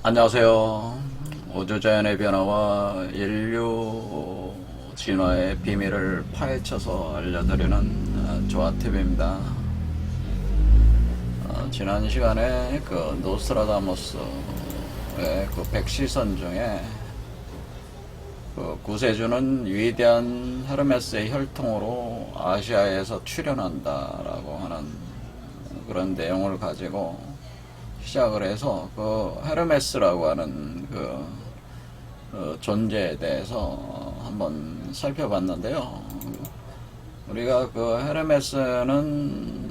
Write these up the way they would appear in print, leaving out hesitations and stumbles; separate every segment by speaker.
Speaker 1: 안녕하세요. 우주자연의 변화와 인류 진화의 비밀을 파헤쳐서 알려드리는 조아팁입니다. 지난 시간에 그 노스트라다무스의 그 백시선 중에 그 구세주는 위대한 헤르메스의 혈통으로 아시아에서 출현한다라고 하는 그런 내용을 가지고 시작을 해서 그 헤르메스라고 하는 그 존재에 대해서 한번 살펴봤는데요. 우리가 그 헤르메스는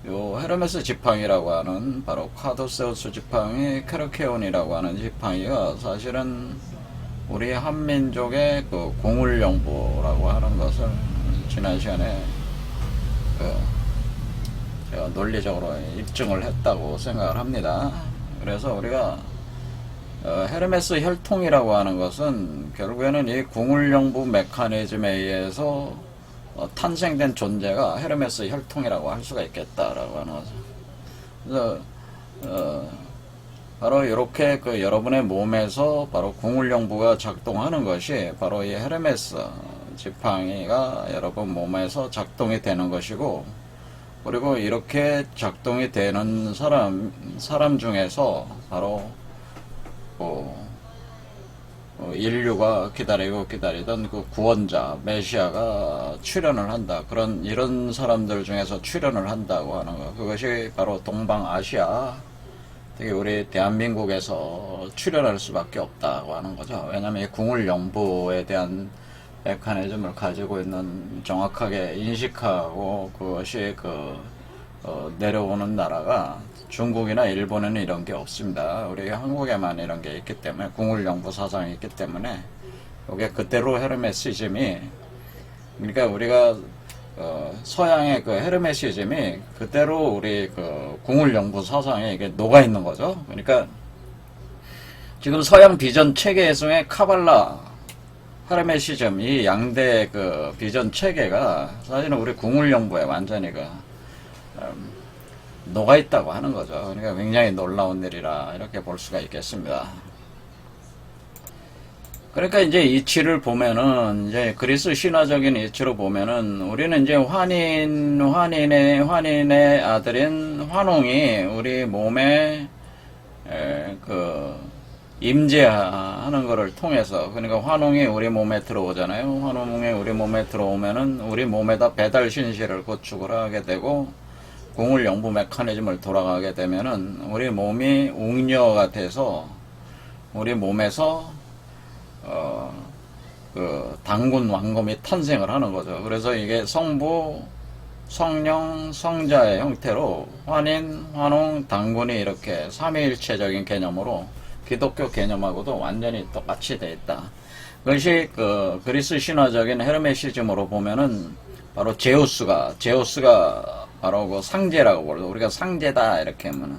Speaker 1: 요 헤르메스 지팡이라고 하는 바로 카도세우스 지팡이 케르케온이라고 하는 지팡이가 사실은 우리 한민족의 그 공울령부라고 하는 것을 지난 시간에 제가 논리적으로 입증을 했다고 생각을 합니다. 그래서 우리가 헤르메스 혈통이라고 하는 것은 결국에는 이 궁울령부 메커니즘에 의해서 탄생된 존재가 헤르메스 혈통이라고 할 수가 있겠다라고 하는 거죠. 그래서 바로 이렇게 그 여러분의 몸에서 바로 궁울령부가 작동하는 것이 바로 이 헤르메스 지팡이가 여러분 몸에서 작동이 되는 것이고, 그리고 이렇게 작동이 되는 사람 중에서 바로 인류가 기다리던 그 구원자 메시아가 출현을 한다. 이런 사람들 중에서 출현을 한다고 하는 것. 그것이 바로 동방아시아, 특히 우리 대한민국에서 출현할 수밖에 없다고 하는 거죠. 왜냐하면 이 궁울령부에 대한 메커니즘을 가지고 있는, 정확하게 인식하고 그것이 내려오는 나라가 중국이나 일본에는 이런 게 없습니다. 우리 한국에만 이런 게 있기 때문에, 궁울령부 사상이 있기 때문에, 이게 그대로 헤르메시즘이, 그러니까 우리가 서양의 그 헤르메시즘이 그대로 우리 그 궁울령부 사상에 이게 녹아 있는 거죠. 그러니까 지금 서양 비전 체계 중에 카발라, 헤르메시즘, 이 양대 그 비전 체계가 사실은 우리 궁울령부에 완전히 녹아 있다고 하는 거죠. 그러니까 굉장히 놀라운 일이라 이렇게 볼 수가 있겠습니다. 그러니까 이제 이치를 보면은, 이제 그리스 신화적인 이치로 보면은, 우리는 이제 환인의 아들인 환웅이 우리 몸에 임재하는 것을 통해서, 그러니까 환웅이 우리 몸에 들어오잖아요. 환웅이 우리 몸에 들어오면은 우리 몸에다 배달 신실을 구축을 하게 되고, 궁울령부 메커니즘을 돌아가게 되면은 우리 몸이 웅녀가 돼서 우리 몸에서 당군 왕검이 탄생을 하는 거죠. 그래서 이게 성부, 성령, 성자의 형태로 환인, 환웅, 당군이 이렇게 삼위일체적인 개념으로 기독교 개념하고도 완전히 똑같이 되어 있다. 그것이 그리스 신화적인 헤르메시즘으로 보면은 바로 제우스가 바로 그 상제라고 부르죠. 우리가 상제다 이렇게 하면은.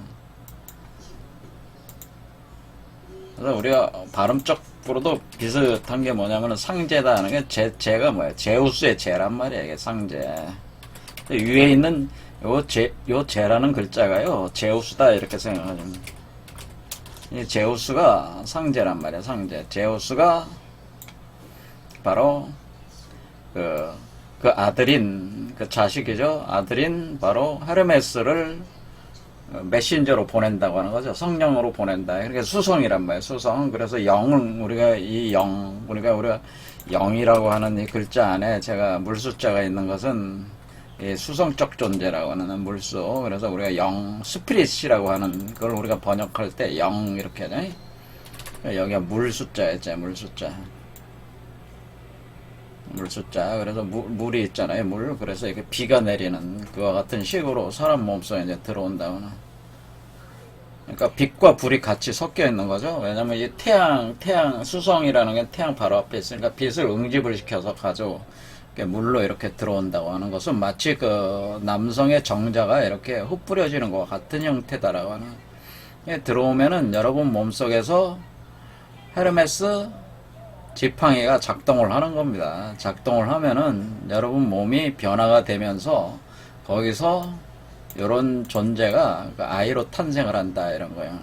Speaker 1: 그래서 우리가 발음적으로도 비슷한 게 뭐냐면은 상제다 하는 게 제가 뭐야? 제우스의 제란 말이야, 이게 상제. 위에 있는 요 제라는 글자가요, 제우스다 이렇게 생각하죠. 이 제우스가 상제란 말이야, 상제. 제우스가 바로 그 아들인, 그 자식이죠. 아들인 바로 헤르메스를 메신저로 보낸다고 하는 거죠. 성령으로 보낸다. 그러니까 수성이란 말이에요. 수성. 그래서 우리가 영이라고 하는 이 글자 안에 제가 물숫자가 있는 것은 이 수성적 존재라고 하는 물수. 그래서 우리가 영, 스피릿이라고 하는 걸 우리가 번역할 때 영 이렇게 하잖아요. 여기가 물숫자였죠. 물숫자. 그래서 물이 있잖아요. 물. 그래서 이렇게 비가 내리는 그와 같은 식으로 사람 몸속에 이제 들어온다거나. 그러니까 빛과 불이 같이 섞여 있는 거죠. 왜냐면 이 태양, 수성이라는 게 태양 바로 앞에 있으니까 빛을 응집을 시켜서 가지고 물로 이렇게 들어온다고 하는 것은 마치 그 남성의 정자가 이렇게 흩뿌려지는 것과 같은 형태다라고 하는. 들어오면은 여러분 몸속에서 헤르메스 지팡이가 작동을 하는 겁니다. 작동을 하면은 여러분 몸이 변화가 되면서 거기서 이런 존재가 아이로 탄생을 한다, 이런 거예요.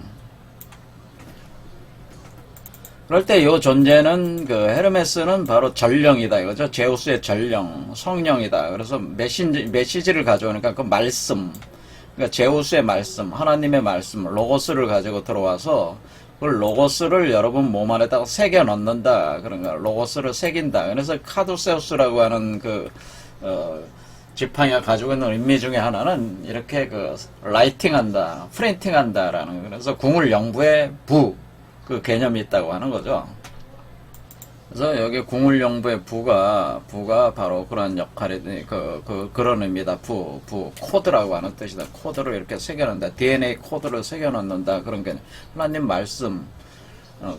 Speaker 1: 그럴 때 요 존재는 그 헤르메스는 바로 전령이다 이거죠. 제우스의 전령, 성령이다. 그래서 메시지를 가져오니까 그 말씀, 그러니까 제우스의 말씀, 하나님의 말씀, 로고스를 가지고 들어와서 그 로고스를 여러분 몸 안에다가 새겨 넣는다. 그런가 로고스를 새긴다. 그래서 카두세우스라고 하는 그 지팡이가 가지고 있는 의미 중에 하나는 이렇게 그 라이팅한다, 프린팅한다라는, 그래서 궁을 영부의 부 그 개념이 있다고 하는 거죠. 그래서 여기 궁울영부의 부가 바로 그런 역할이 그런 의미다. 부 코드라고 하는 뜻이다. 코드를 이렇게 새겨놓는다. DNA 코드를 새겨놓는다. 그런 게 하나님 말씀.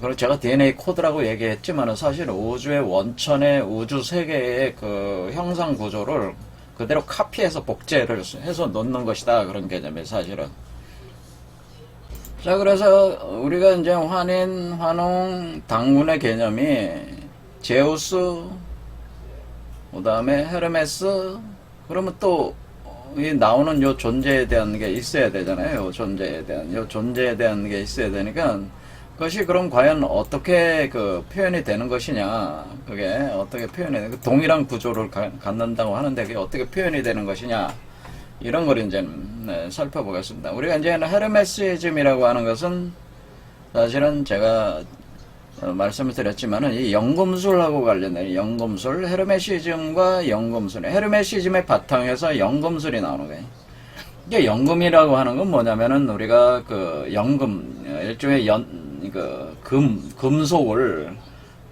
Speaker 1: 그리고 제가 DNA 코드라고 얘기했지만은 사실 우주의 원천의 우주 세계의 그 형상 구조를 그대로 카피해서 복제를 해서 놓는 것이다. 그런 개념이 사실은. 자, 그래서 우리가 이제 환인, 환웅, 당군의 개념이 제우스, 그 다음에 헤르메스, 그러면 또 이 나오는 요 존재에 대한 게 있어야 되잖아요. 요 존재에 대한 게 있어야 되니까 그것이 그럼 과연 어떻게 그 표현이 되는 것이냐, 그게 어떻게 표현이 동일한 구조를 갖는다고 하는데 그게 어떻게 표현이 되는 것이냐, 이런 걸 이제 살펴보겠습니다. 우리가 이제 헤르메시즘이라고 하는 것은 사실은 제가 말씀을 드렸지만은 이 연금술하고 관련된 연금술, 헤르메시즘과 연금술, 헤르메시즘의 바탕에서 연금술이 나오는 거예요. 이게 연금이라고 하는 건 뭐냐면은 우리가 그 연금, 일종의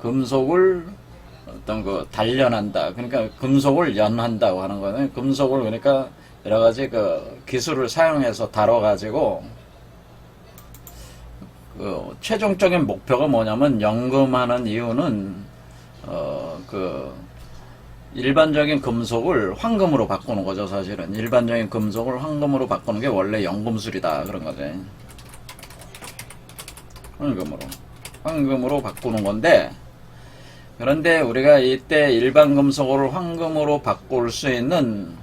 Speaker 1: 금속을 어떤 그 단련한다. 그러니까 금속을 연한다고 하는 거는 금속을 그러니까 여러 가지 그 기술을 사용해서 다뤄가지고 그 최종적인 목표가 뭐냐면 연금하는 이유는 그 일반적인 금속을 황금으로 바꾸는 거죠. 사실은 일반적인 금속을 황금으로 바꾸는 게 원래 연금술이다 그런 거죠. 황금으로 바꾸는 건데, 그런데 우리가 이때 일반 금속을 황금으로 바꿀 수 있는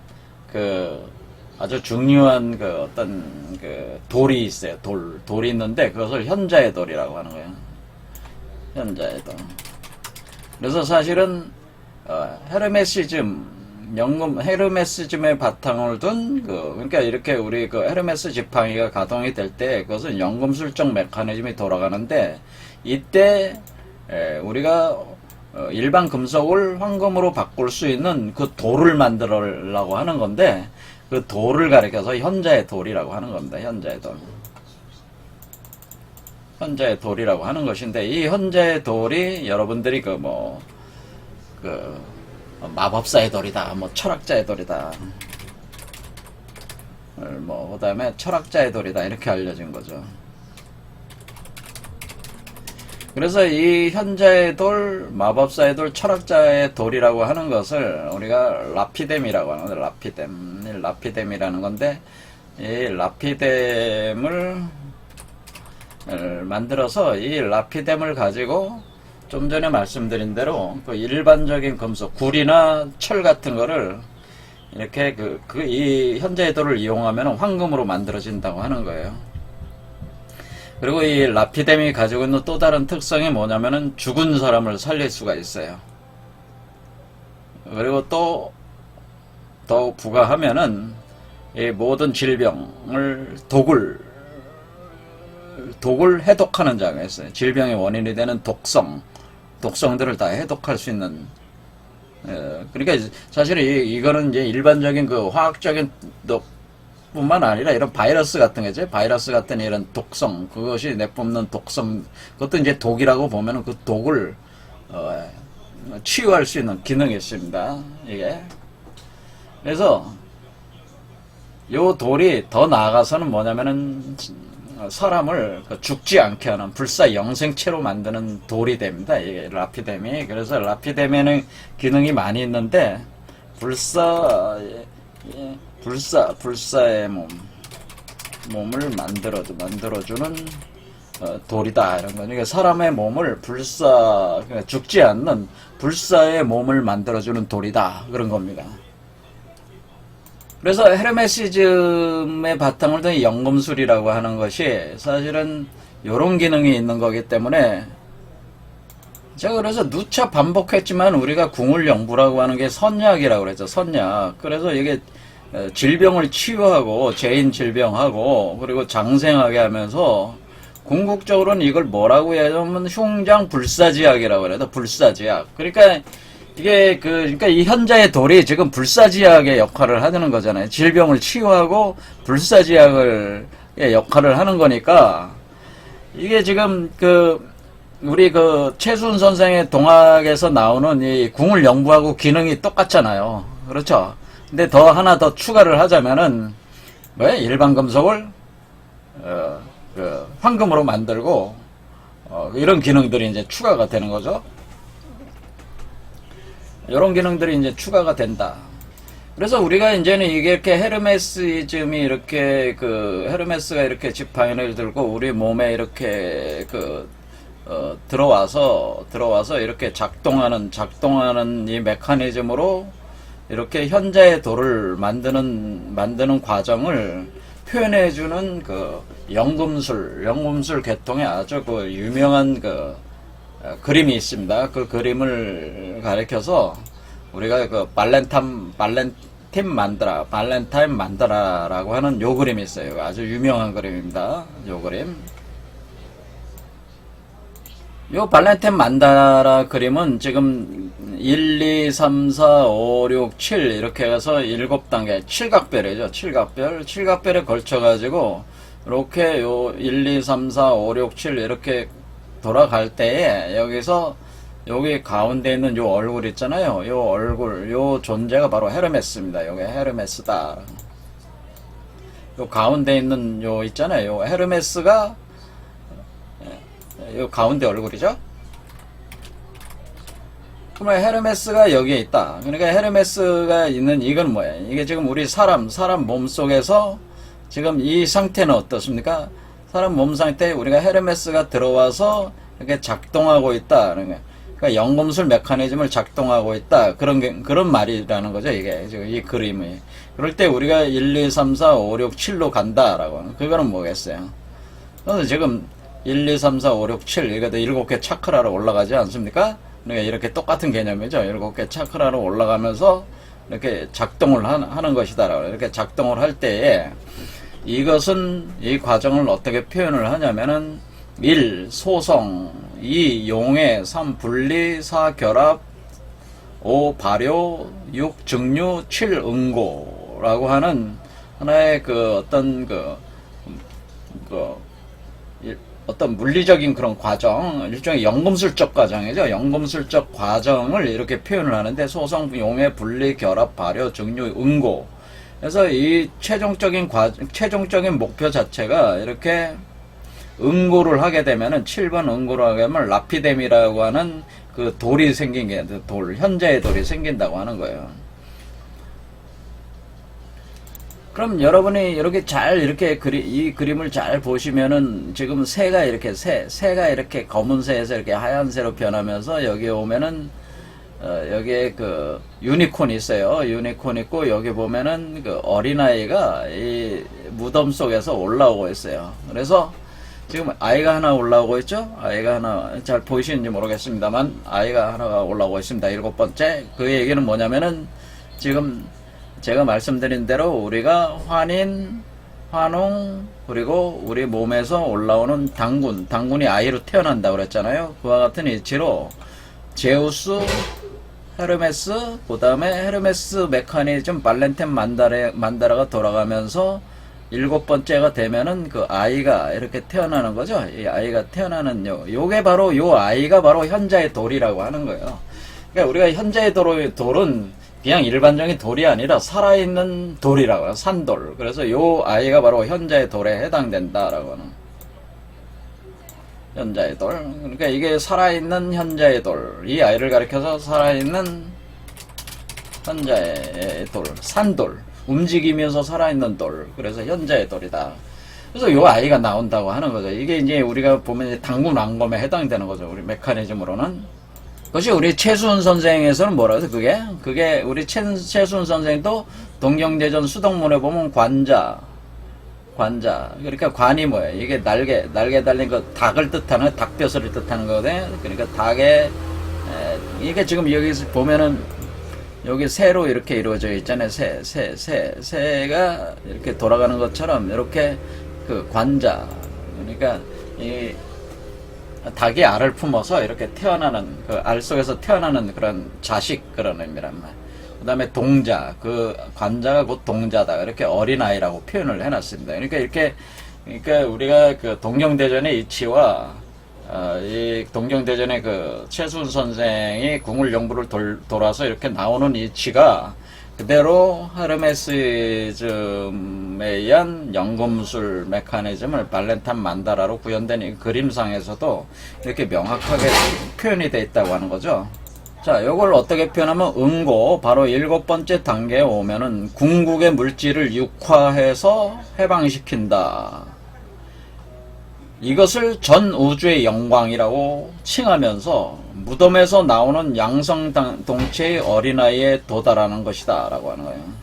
Speaker 1: 그 아주 중요한 그 어떤 그 돌이 있어요. 돌이 있는데 그것을 현자의 돌이라고 하는 거예요. 현자의 돌. 그래서 사실은 헤르메시즘, 헤르메시즘의 바탕을 둔 그러니까 이렇게 우리 그 헤르메스 지팡이가 가동이 될 때 그것은 연금술적 메커니즘이 돌아가는데, 이때 우리가 일반 금속을 황금으로 바꿀 수 있는 그 돌을 만들려고 하는 건데, 그 돌을 가리켜서 현자의 돌이라고 하는 겁니다. 현자의 돌. 현자의 돌이라고 하는 것인데, 이 현자의 돌이 여러분들이 마법사의 돌이다, 철학자의 돌이다, 그 다음에 철학자의 돌이다, 이렇게 알려진 거죠. 그래서 이 현자의 돌, 마법사의 돌, 철학자의 돌이라고 하는 것을 우리가 라피뎀이라고 하는 거예요. 라피뎀이라는 건데, 이 라피뎀을 만들어서 이 라피뎀을 가지고 좀 전에 말씀드린 대로 그 일반적인 금속, 구리나 철 같은 거를 이렇게 이 현자의 돌을 이용하면 황금으로 만들어진다고 하는 거예요. 그리고 이 라피뎀이 가지고 있는 또 다른 특성이 뭐냐면은 죽은 사람을 살릴 수가 있어요. 그리고 또 더 부가하면은 이 모든 질병을 독을 해독하는 자가 있어요. 질병의 원인이 되는 독성들을 다 해독할 수 있는. 그러니까 사실은 이거는 이제 일반적인 그 화학적인 뿐만 아니라 이런 바이러스 같은 거죠. 바이러스 같은 이런 독성, 그것이 내뿜는 독성, 그것도 이제 독이라고 보면은 그 독을 치유할 수 있는 기능이 있습니다. 이게. 그래서 요 돌이 더 나아가서는 뭐냐면은 사람을 죽지 않게 하는 불사 영생체로 만드는 돌이 됩니다. 이게 라피뎀이. 그래서 라피뎀에는 기능이 많이 있는데 불사의 몸을 만들어주는 돌이다, 이런 거. 그러니까 사람의 몸을 그러니까 죽지 않는 불사의 몸을 만들어주는 돌이다, 그런 겁니다. 그래서 헤르메시즘의 바탕을 둔 연금술이라고 하는 것이 사실은 요런 기능이 있는 거기 때문에 제가 그래서 누차 반복했지만 우리가 궁울영부라고 하는 게 선약이라고 그랬죠. 선약. 그래서 이게 질병을 치유하고 죄인 질병하고 그리고 장생하게 하면서 궁극적으로는 이걸 뭐라고 해야 하면 흉장 불사지약이라고 그래요. 불사지약. 그러니까 이게 그러니까 이 현자의 돌이 지금 불사지약의 역할을 하는 거잖아요. 질병을 치유하고 불사지약을 역할을 하는 거니까 이게 지금 우리 최수훈 선생의 동학에서 나오는 이 궁을 영부하고 기능이 똑같잖아요. 그렇죠? 근데 더 하나 더 추가를 하자면은 뭐야? 일반 금속을 황금으로 만들고 이런 기능들이 이제 추가가 되는 거죠. 이런 기능들이 이제 추가가 된다. 그래서 우리가 이제는 이게 이렇게 헤르메스즘이 이렇게 헤르메스가 이렇게 지팡이를 들고 우리 몸에 이렇게 들어와서 이렇게 작동하는 이 메커니즘으로 이렇게 현자의 돌을 만드는 과정을 표현해주는 연금술 계통의 아주 유명한 그림이 있습니다. 그 그림을 가리켜서 우리가 발렌타인 만다라라고 하는 요 그림이 있어요. 아주 유명한 그림입니다. 요 그림. 요 발렌타인 만다라 그림은 지금 1, 2, 3, 4, 5, 6, 7 이렇게 해서 7단계, 7각별이죠. 7각별에 걸쳐가지고 이렇게 요 1, 2, 3, 4, 5, 6, 7 이렇게 돌아갈 때에 여기서 여기 가운데 있는 요 얼굴 있잖아요. 요 얼굴, 요 존재가 바로 헤르메스입니다. 요게 헤르메스다. 요 가운데 있는 요 있잖아요. 요 헤르메스가 요 가운데 얼굴이죠. 그러면 헤르메스가 여기에 있다. 그러니까 헤르메스가 있는 이건 뭐야? 이게 지금 우리 사람 몸 속에서 지금 이 상태는 어떻습니까? 사람 몸 상태에 우리가 헤르메스가 들어와서 이렇게 작동하고 있다. 그러니까 연금술 메커니즘을 작동하고 있다. 그런 말이라는 거죠. 이게 지금 이 그림이. 그럴 때 우리가 1, 2, 3, 4, 5, 6, 7로 간다라고. 그거는 뭐겠어요? 그래서 지금 1, 2, 3, 4, 5, 6, 7 이것도 7개 차크라로 올라가지 않습니까? 그러니까 이렇게 똑같은 개념이죠. 7개 차크라로 올라가면서 이렇게 작동을 하는 것이다. 이렇게 작동을 할 때에 이것은 이 과정을 어떻게 표현을 하냐면은 1. 소성 2. 용해 3. 분리 4. 결합 5. 발효 6. 증류 7. 응고라고 하는 하나의 어떤 물리적인 그런 과정, 일종의 연금술적 과정이죠. 연금술적 과정을 이렇게 표현을 하는데 소성, 용해, 분리, 결합, 발효, 증류, 응고. 그래서 이 최종적인 목표 자체가 이렇게 응고를 하게 되면은 7번 응고를 하게 되면 라피뎀이라고 하는 그 돌이 생긴 게 현재의 돌이 생긴다고 하는 거예요. 그럼 여러분이 이렇게 이 그림을 잘 보시면은 지금 새가 이렇게 검은 새에서 이렇게 하얀 새로 변하면서 여기 오면은 여기에 유니콘이 있어요. 유니콘 있고 여기 보면은 어린아이가 이 무덤 속에서 올라오고 있어요. 그래서 지금 아이가 하나 올라오고 있죠? 아이가 하나 잘 보이시는지 모르겠습니다만 아이가 하나가 올라오고 있습니다. 7번째. 그 얘기는 뭐냐면은 지금 제가 말씀드린 대로 우리가 환인, 환웅, 그리고 우리 몸에서 올라오는 당군이 아이로 태어난다고 그랬잖아요. 그와 같은 이치로 제우스, 헤르메스, 그 다음에 헤르메스 메커니즘 발렌타인 만다라가 돌아가면서 7번째가 되면은 그 아이가 이렇게 태어나는 거죠. 이 아이가 태어나는 요게 바로 요 아이가 바로 현자의 돌이라고 하는 거예요. 그러니까 우리가 현자의 돌은 그냥 일반적인 돌이 아니라 살아있는 돌이라고 해요. 산돌. 그래서 요 아이가 바로 현자의 돌에 해당된다라고 하는. 현자의 돌. 그러니까 이게 살아있는 현자의 돌. 이 아이를 가리켜서 살아있는 현자의 돌. 산돌. 움직이면서 살아있는 돌. 그래서 현자의 돌이다. 그래서 요 아이가 나온다고 하는 거죠. 이게 이제 우리가 보면 이제 당군 왕검에 해당되는 거죠. 우리 메커니즘으로는. 그것이 우리 최수훈 선생에서는 뭐라고 해서 그게 우리 최수훈 선생도 동경대전 수덕문에 보면 관자 관자. 그러니까 관이 뭐예요? 이게 날개 달린 거 닭을 뜻하는, 닭뼈슬을 뜻하는 거거든요. 그러니까 이게 지금 여기서 보면은 여기 새로 이렇게 이루어져 있잖아요. 새가 이렇게 돌아가는 것처럼 이렇게 그 관자. 그러니까 이 닭이 알을 품어서 이렇게 태어나는, 그 알 속에서 태어나는 그런 자식, 그런 의미란 말. 그 다음에 동자, 그 관자가 곧 동자다. 이렇게 어린아이라고 표현을 해놨습니다. 그러니까 우리가 그 동경대전의 이치와, 이 동경대전의 그 최수훈 선생이 궁을연구를 돌아서 이렇게 나오는 이치가 그대로 헤르메시즘에 의한 연금술 메커니즘을 발렌탄 만다라로 구현된 이 그림상에서도 이렇게 명확하게 표현이 되어 있다고 하는 거죠. 자, 요걸 어떻게 표현하면 응고, 바로 7번째 단계에 오면은 궁극의 물질을 육화해서 해방시킨다. 이것을 전 우주의 영광이라고 칭하면서 무덤에서 나오는 양성동체의 어린아이에 도달하는 것이다 라고 하는 거예요.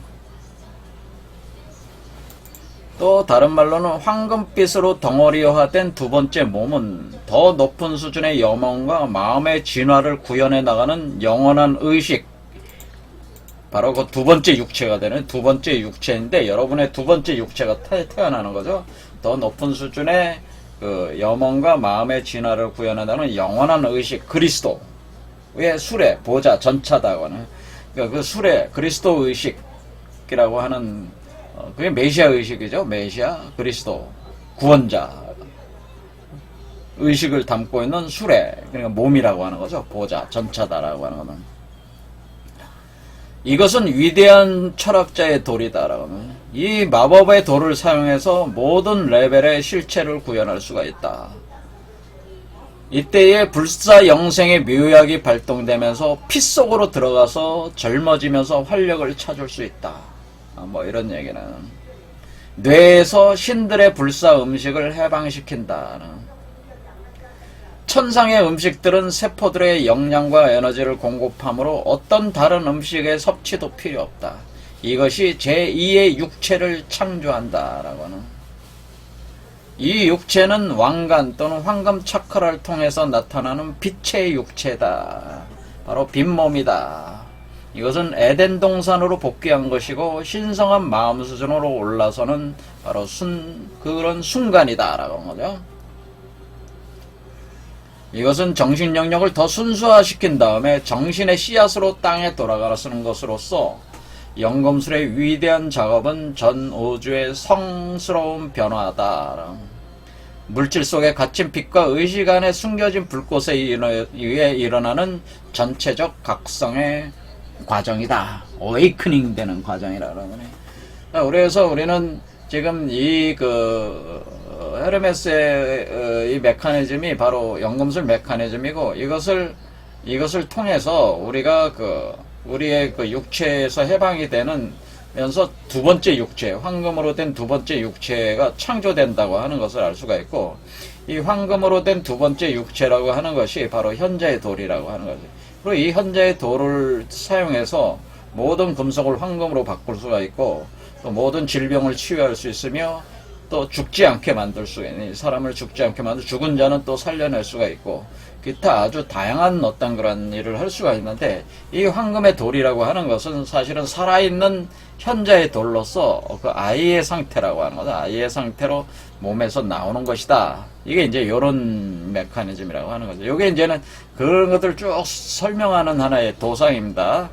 Speaker 1: 또 다른 말로는 황금빛으로 덩어리화된 두 번째 몸은 더 높은 수준의 염원과 마음의 진화를 구현해 나가는 영원한 의식, 바로 그 두 번째 육체가 되는 두 번째 육체인데, 여러분의 두 번째 육체가 태어나는 거죠. 더 높은 수준의 그 염원과 마음의 진화를 구현한다는 영원한 의식, 그리스도의 수레, 보좌, 전차다고 하는, 그러니까 그 수레, 그리스도 의식이라고 하는, 그게 메시아 의식이죠. 메시아, 그리스도, 구원자 의식을 담고 있는 수레, 그러니까 몸이라고 하는 거죠. 보좌, 전차다라고 하는 거는. 이것은 위대한 철학자의 도리다라고 하면, 이 마법의 도를 사용해서 모든 레벨의 실체를 구현할 수가 있다. 이때에 불사 영생의 묘약이 발동되면서 피 속으로 들어가서 젊어지면서 활력을 찾을 수 있다. 뭐 이런 얘기는. 뇌에서 신들의 불사 음식을 해방시킨다는. 천상의 음식들은 세포들의 영양과 에너지를 공급하므로 어떤 다른 음식의 섭취도 필요 없다. 이것이 제2의 육체를 창조한다라고 하는. 이 육체는 왕관 또는 황금 차크라를 통해서 나타나는 빛의 육체다. 바로 빈몸이다. 이것은 에덴 동산으로 복귀한 것이고 신성한 마음 수준으로 올라서는 바로 그런 순간이다라고 하는 거죠. 이것은 정신 영역을 더 순수화시킨 다음에 정신의 씨앗으로 땅에 돌아가는 것으로서 연금술의 위대한 작업은 전 우주의 성스러운 변화다. 물질 속에 갇힌 빛과 의식 안에 숨겨진 불꽃에 의해 일어나는 전체적 각성의 과정이다. 어웨이크닝 되는 과정이라 그러네. 그래서 우리는 지금 헤르메스의 이 메커니즘이 바로 연금술 메커니즘이고, 이것을 통해서 우리가 우리의 그 육체에서 해방이 되면서 두 번째 육체, 황금으로 된 두 번째 육체가 창조된다고 하는 것을 알 수가 있고, 이 황금으로 된 두 번째 육체라고 하는 것이 바로 현자의 돌이라고 하는 거죠. 그리고 이 현자의 돌을 사용해서 모든 금속을 황금으로 바꿀 수가 있고, 또 모든 질병을 치유할 수 있으며, 또 죽지 않게 만들 수가 있는, 사람을 죽지 않게 만들, 죽은 자는 또 살려낼 수가 있고, 기타 아주 다양한 어떤 그런 일을 할 수가 있는데, 이 황금의 돌이라고 하는 것은 사실은 살아있는 현자의 돌로서 그 아이의 상태라고 하는 거죠. 아이의 상태로 몸에서 나오는 것이다. 이게 이제 요런 메커니즘이라고 하는 거죠. 요게 이제는 그런 것들 쭉 설명하는 하나의 도상입니다.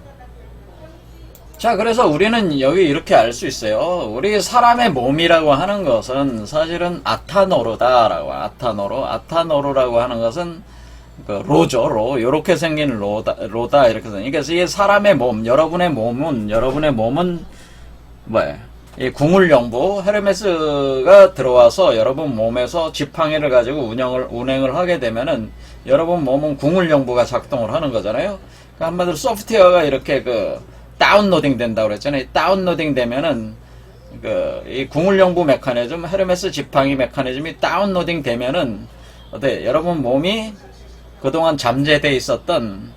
Speaker 1: 자, 그래서 우리는 여기 이렇게 알 수 있어요. 우리 사람의 몸이라고 하는 것은 사실은 아타노로라고 하는 것은 그 로죠, 로. 요렇게 생긴 로다, 이렇게 생긴. 그러니까 이게 사람의 몸, 여러분의 몸은 뭐예요? 이 궁울령부, 헤르메스가 들어와서 여러분 몸에서 지팡이를 가지고 운행을 하게 되면은 여러분 몸은 궁울령부가 작동을 하는 거잖아요. 그러니까 한마디로 소프트웨어가 이렇게 다운로딩 된다고 그랬잖아요. 다운로딩 되면은 이 궁울령부 메커니즘, 헤르메스 지팡이 메커니즘이 다운로딩 되면은 여러분 몸이 그동안 잠재되어 있었던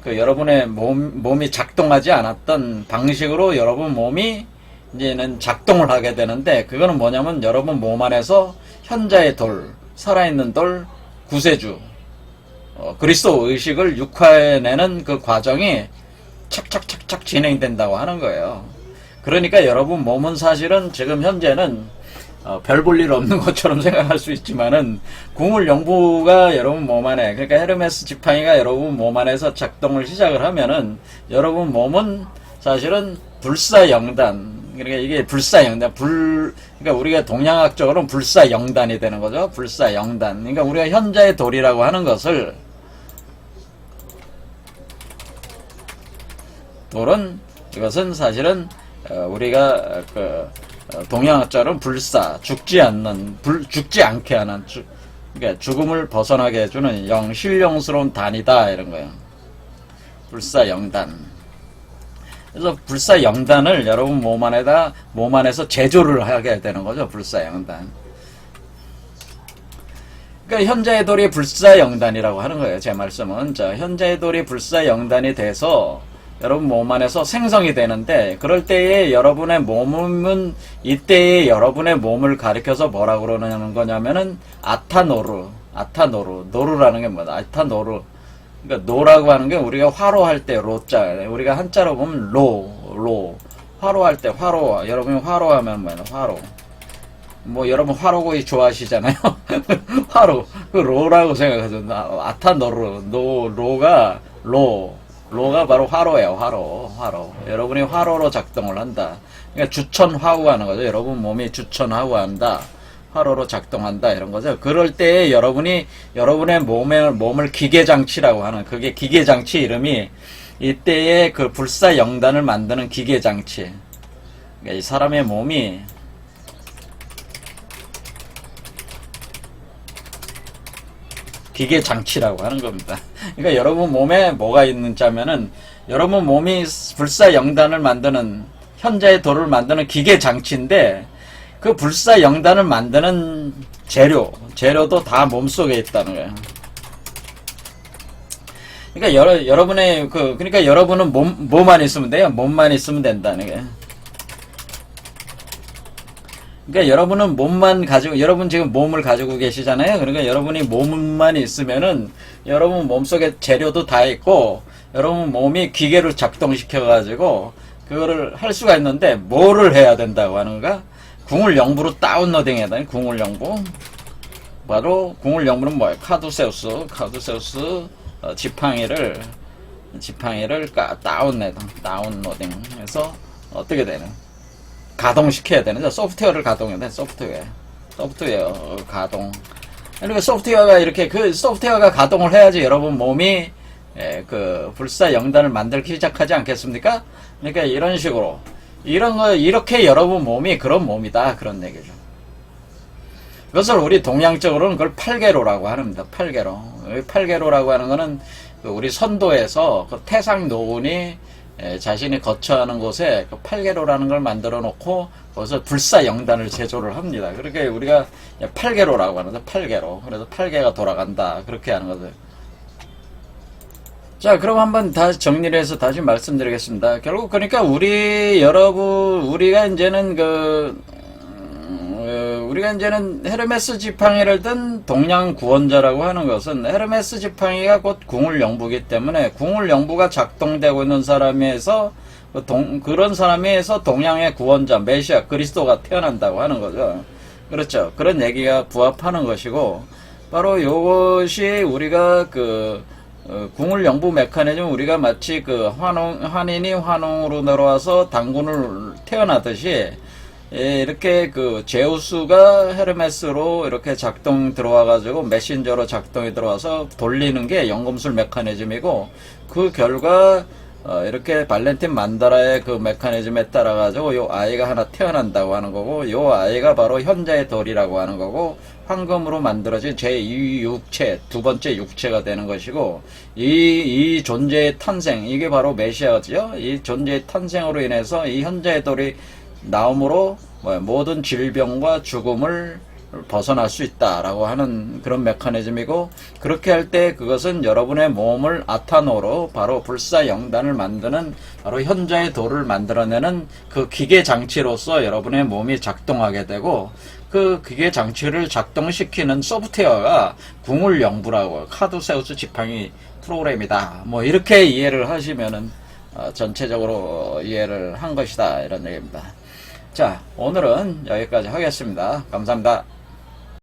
Speaker 1: 여러분의 몸이 작동하지 않았던 방식으로 여러분 몸이 이제는 작동을 하게 되는데, 그거는 뭐냐면 여러분 몸 안에서 현자의 돌, 살아있는 돌, 구세주, 그리스도 의식을 육화해내는 그 과정이 착착착착 진행된다고 하는 거예요. 그러니까 여러분 몸은 사실은 지금 현재는 별 볼 일 없는 것처럼 생각할 수 있지만은 궁을 영부가 여러분 몸 안에, 그러니까 헤르메스 지팡이가 여러분 몸 안에서 작동을 시작을 하면은 여러분 몸은 사실은 불사영단, 그러니까 이게 불사영단, 그러니까 우리가 동양학적으로는 불사영단이 되는 거죠. 불사영단. 그러니까 우리가 현자의 돌이라고 하는 것을, 돌은, 이것은 사실은 우리가 동양학자로는 불사, 죽지 않게 하는, 그러니까 죽음을 벗어나게 해주는 신령스러운 단이다, 이런 거예요. 불사영단. 그래서 불사영단을 여러분 몸 안에서 제조를 하게 되는 거죠. 불사영단. 그러니까 현자의 돌이 불사영단이라고 하는 거예요. 제 말씀은. 자, 현자의 돌이 불사영단이 돼서 여러분 몸 안에서 생성이 되는데, 그럴 때에 여러분의 몸은, 이때에 여러분의 몸을 가리켜서 뭐라고 그러는 거냐면은 아타노르. 노르라는 게 뭐다? 아타노르. 그러니까 노라고 하는 게 우리가 화로할 때 로자, 우리가 한자로 보면 로. 화로할 때 화로. 여러분이 화로하면 뭐야? 화로. 뭐 여러분 화로구이 좋아하시잖아요. 화로. 그 로라고 생각하죠. 아타노르. 로가 바로 화로예요. 화로. 여러분이 화로로 작동을 한다. 그러니까 주천화우하는 거죠. 여러분 몸이 주천화우한다. 화로로 작동한다. 이런 거죠. 그럴 때에 여러분의 몸을 기계장치라고 하는, 그게 기계장치 이름이, 이때에 그 불사영단을 만드는 기계장치. 그러니까 이 사람의 몸이 기계장치라고 하는 겁니다. 그러니까 여러분 몸에 뭐가 있는지 하면은, 여러분 몸이 불사영단을 만드는, 현자의 돌을 만드는 기계장치인데, 그 불사영단을 만드는 재료도 다 몸속에 있다는 거예요. 그러니까 그러니까 여러분은 뭐만 있으면 돼요? 몸만 있으면 된다는 거예요. 그러니까 여러분은 여러분 지금 몸을 가지고 계시잖아요. 그러니까 여러분이 몸만 있으면은 여러분 몸속에 재료도 다 있고, 여러분 몸이 기계를 작동시켜가지고 그거를 할 수가 있는데, 뭐를 해야 된다고 하는가? 궁을 영부로 다운로딩 해야 돼. 궁을 영부. 바로 궁을 영부는 뭐예요? 카두세우스 지팡이를 다운로딩 해서 어떻게 되는? 가동시켜야 되는, 소프트웨어를 가동해야 돼. 소프트웨어 가동. 그러니까 소프트웨어가 가동을 해야지 여러분 몸이 그 불사영단을 만들기 시작하지 않겠습니까? 그러니까 이런 식으로, 이렇게 여러분 몸이 그런 몸이다, 그런 얘기죠. 그것을 우리 동양적으로는 그걸 팔계로라고 합니다. 팔계로라고 하는 거는 우리 선도에서 그 태상 노군이 자신이 거처하는 곳에 그 팔계로라는 걸 만들어 놓고 거기서 불사영단을 제조를 합니다. 그렇게 우리가 팔계로라고 하는데, 팔계로. 그래서 팔계가 돌아간다, 그렇게 하는 거죠. 자, 그럼 한번 다시 정리를 해서 다시 말씀드리겠습니다. 결국 그러니까 우리가 이제는 헤르메스 지팡이를 든 동양 구원자라고 하는 것은, 헤르메스 지팡이가 곧 궁을 영부기 때문에 궁을 영부가 작동되고 있는 사람에서 그런 사람에서 동양의 구원자 메시아 그리스도가 태어난다고 하는 거죠. 그렇죠. 그런 얘기가 부합하는 것이고, 바로 이것이 우리가 궁을 영부 메커니즘, 우리가 마치 환인이 환웅으로 내려와서 당군을 태어나듯이, 이렇게 제우스가 헤르메스로 이렇게 들어와가지고 메신저로 작동이 들어와서 돌리는 게 연금술 메커니즘이고, 그 결과 이렇게 발렌틴 만다라의 그 메커니즘에 따라가지고 요 아이가 하나 태어난다고 하는 거고, 요 아이가 바로 현자의 돌이라고 하는 거고, 황금으로 만들어진 제2육체, 두 번째 육체가 되는 것이고, 이 존재의 탄생, 이게 바로 메시아죠. 이 존재의 탄생으로 인해서 이 현자의 돌이 나옴으로 모든 질병과 죽음을 벗어날 수 있다라고 하는 그런 메커니즘이고, 그렇게 할 때 그것은 여러분의 몸을 아타노로 바로 불사영단을 만드는 바로 현자의 도를 만들어내는 그 기계 장치로서 여러분의 몸이 작동하게 되고, 그 기계 장치를 작동시키는 소프트웨어가 궁울영부라고 카두세우스 지팡이 프로그램이다. 뭐 이렇게 이해를 하시면은 전체적으로 이해를 한 것이다 이런 얘기입니다. 자, 오늘은 여기까지 하겠습니다. 감사합니다.